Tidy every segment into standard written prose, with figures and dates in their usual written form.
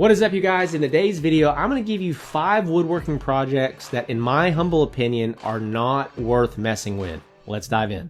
What is up, you guys? In today's video, I'm going to give you 5 woodworking projects that, in my humble opinion, are not worth messing with. Let's dive in.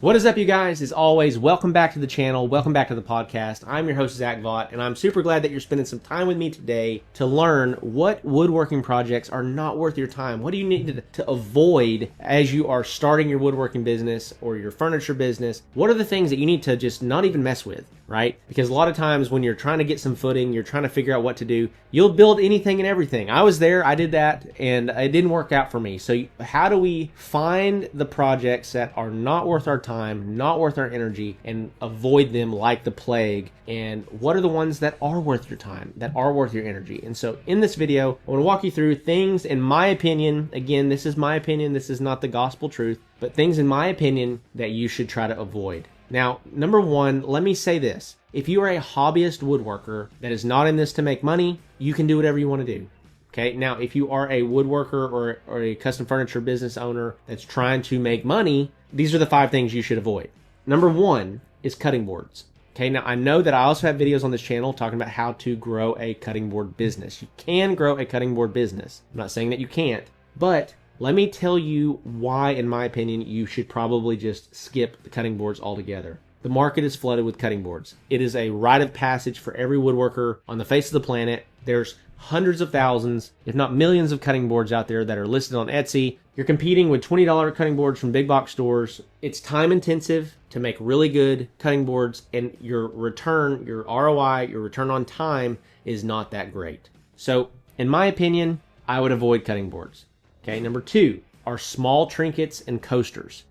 What is up, you guys? As always, welcome back to the channel. Welcome back to the podcast. I'm your host, Zach Vaught, and I'm super glad that you're spending some time with me today to learn what woodworking projects are not worth your time. What do you need to avoid as you are starting your woodworking business or your furniture business? What are the things that you need to just not even mess with, right? Because a lot of times when you're trying to get some footing, you're trying to figure out what to do, you'll build anything and everything. I was there, I did that, and it didn't work out for me. So how do we find the projects that are not worth our time, not worth our energy, and avoid them like the plague? And what are the ones that are worth your time, that are worth your energy? And so in this video, I want to walk you through things, in my opinion, again, this is my opinion, this is not the gospel truth, but things in my opinion that you should try to avoid. Now, number one, let me say this. If you are a hobbyist woodworker that is not in this to make money, you can do whatever you want to do. Okay, now if you are a woodworker or a custom furniture business owner that's trying to make money, these are the 5 things you should avoid. Number one is cutting boards. Okay, now I know that I also have videos on this channel talking about how to grow a cutting board business. You can grow a cutting board business. I'm not saying that you can't, but let me tell you why, in my opinion, you should probably just skip the cutting boards altogether. The market is flooded with cutting boards. It is a rite of passage for every woodworker on the face of the planet. There's hundreds of thousands, if not millions, of cutting boards out there that are listed on Etsy. You're competing with $20 cutting boards from big box stores. It's time intensive to make really good cutting boards, and your return, your ROI, your return on time is not that great. So, in my opinion, I would avoid cutting boards. Okay, number 2 are small trinkets and coasters.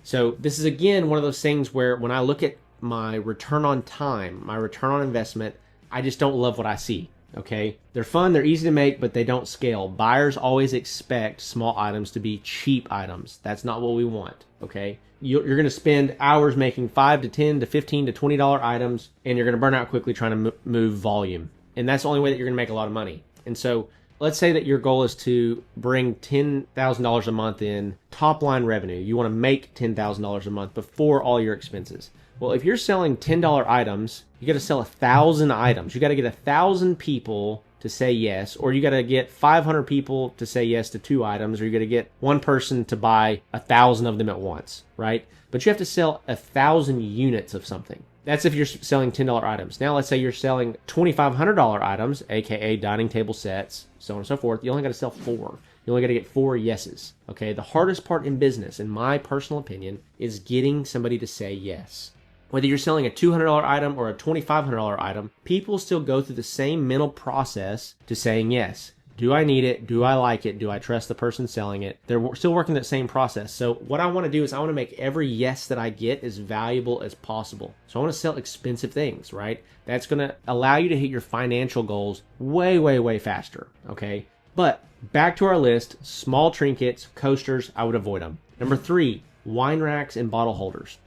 So this is, again, one of those things where when I look at my return on time, my return on investment, I just don't love what I see. Okay, they're fun, they're easy to make, but they don't scale. Buyers always expect small items to be cheap items. That's not what we want. Okay, you're going to spend hours making $5 to $10 to $15 to $20 items, and you're going to burn out quickly trying to move volume. And that's the only way that you're going to make a lot of money. And so let's say that your goal is to bring $10,000 a month in top line revenue. You want to make $10,000 a month before all your expenses. Well, if you're selling $10 items, you got to sell 1,000 items. You got to get 1,000 people to say yes, or you got to get 500 people to say yes to 2 items, or you got to get one person to buy 1,000 of them at once, right? But you have to sell 1,000 units of something. That's if you're selling $10 items. Now, let's say you're selling $2,500 items, aka dining table sets, so on and so forth. You only got to sell 4. You only got to get 4 yeses. Okay, the hardest part in business, in my personal opinion, is getting somebody to say yes. Whether you're selling a $200 item or a $2,500 item, people still go through the same mental process to saying yes. Do I need it? Do I like it? Do I trust the person selling it? They're still working that same process. So what I want to do is I want to make every yes that I get as valuable as possible. So I want to sell expensive things, right? That's going to allow you to hit your financial goals way, way, way faster, okay? But back to our list, small trinkets, coasters, I would avoid them. Number 3, wine racks and bottle holders.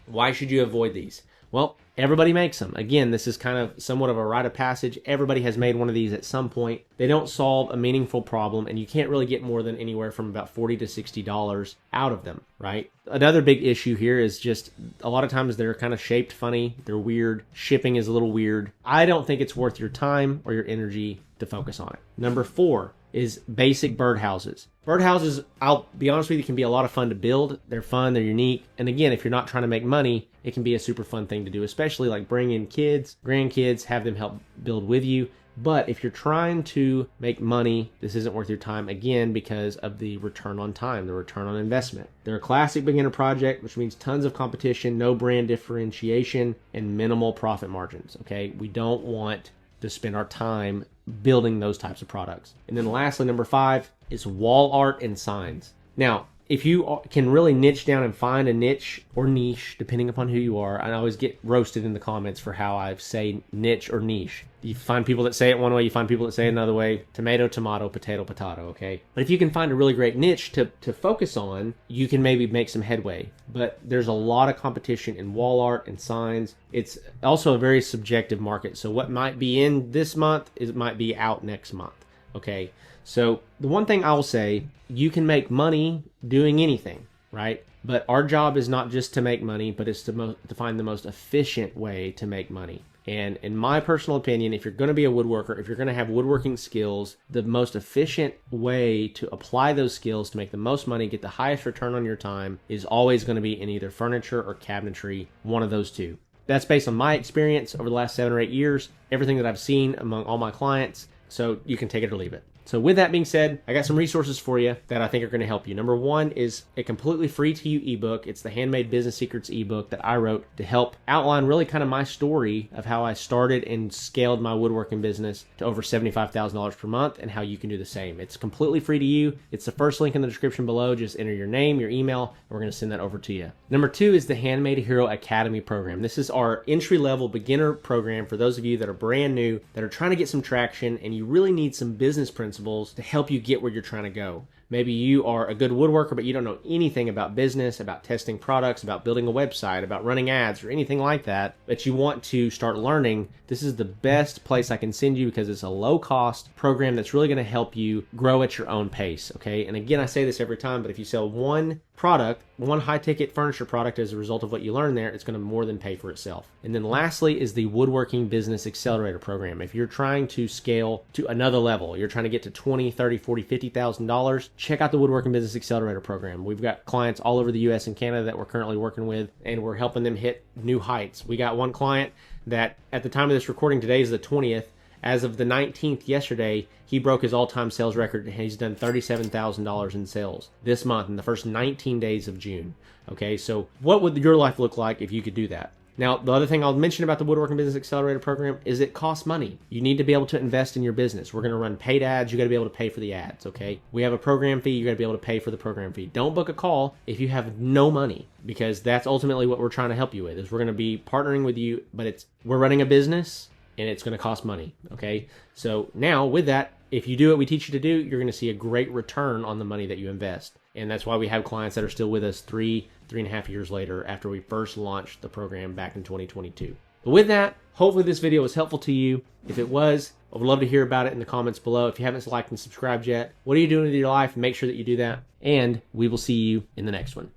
Why should you avoid these? Well, everybody makes them. Again, this is kind of somewhat of a rite of passage. Everybody has made one of these at some point. They don't solve a meaningful problem, and you can't really get more than anywhere from about $40 to $60 out of them, right? Another big issue here is just a lot of times they're kind of shaped funny. They're weird. Shipping is a little weird. I don't think it's worth your time or your energy to focus on it. Number 4 is basic birdhouses. Birdhouses, I'll be honest with you, can be a lot of fun to build. They're fun, they're unique. And again, if you're not trying to make money, it can be a super fun thing to do, especially like bring in kids, grandkids, have them help build with you. But if you're trying to make money, this isn't worth your time, again, because of the return on time, the return on investment. They're a classic beginner project, which means tons of competition, no brand differentiation, and minimal profit margins, okay? We don't want to spend our time building those types of products. And then lastly, number 5 is wall art and signs. Now, if you can really niche down and find a niche or niche, depending upon who you are, I always get roasted in the comments for how I say niche or niche. You find people that say it one way, you find people that say it another way. Tomato, tomato, potato, potato, okay? But if you can find a really great niche to focus on, you can maybe make some headway. But there's a lot of competition in wall art and signs. It's also a very subjective market. So what might be in this month, it might be out next month, okay? So the one thing I will say, you can make money doing anything, right? But our job is not just to make money, but it's to find the most efficient way to make money. And in my personal opinion, if you're going to be a woodworker, if you're going to have woodworking skills, the most efficient way to apply those skills to make the most money, get the highest return on your time, is always going to be in either furniture or cabinetry, one of those two. That's based on my experience over the last 7 or 8 years, everything that I've seen among all my clients. So you can take it or leave it. So with that being said, I got some resources for you that I think are going to help you. Number one is a completely free to you ebook. It's the Handmade Business Secrets ebook that I wrote to help outline really kind of my story of how I started and scaled my woodworking business to over $75,000 per month and how you can do the same. It's completely free to you. It's the first link in the description below. Just enter your name, your email, and we're going to send that over to you. Number two is the Handmade Hero Academy program. This is our entry-level beginner program for those of you that are brand new, that are trying to get some traction, and you really need some business principles to help you get where you're trying to go. Maybe you are a good woodworker, but you don't know anything about business, about testing products, about building a website, about running ads, or anything like that, but you want to start learning. This is the best place I can send you because it's a low-cost program that's really going to help you grow at your own pace, okay? And again, I say this every time, but if you sell one product, one high-ticket furniture product as a result of what you learn there, it's going to more than pay for itself. And then lastly is the Woodworking Business Accelerator program. If you're trying to scale to another level, you're trying to get to $20,000, $30,000, $40,000, $50,000, check out the Woodworking Business Accelerator program. We've got clients all over the US and Canada that we're currently working with, and we're helping them hit new heights. We got one client that at the time of this recording, today is the 20th, as of the 19th yesterday, he broke his all-time sales record and he's done $37,000 in sales this month in the first 19 days of June. Okay, so what would your life look like if you could do that? Now, the other thing I'll mention about the Woodworking Business Accelerator program is it costs money. You need to be able to invest in your business. We're going to run paid ads. You got to be able to pay for the ads, okay? We have a program fee. You got to be able to pay for the program fee. Don't book a call if you have no money, because that's ultimately what we're trying to help you with. Is we're going to be partnering with you, but we're running a business and it's going to cost money, okay? So now with that, if you do what we teach you to do, you're going to see a great return on the money that you invest. And that's why we have clients that are still with us 3.5 years later after we first launched the program back in 2022. But with that, hopefully this video was helpful to you. If it was, I would love to hear about it in the comments below. If you haven't liked and subscribed yet, what are you doing with your life? Make sure that you do that. And we will see you in the next one.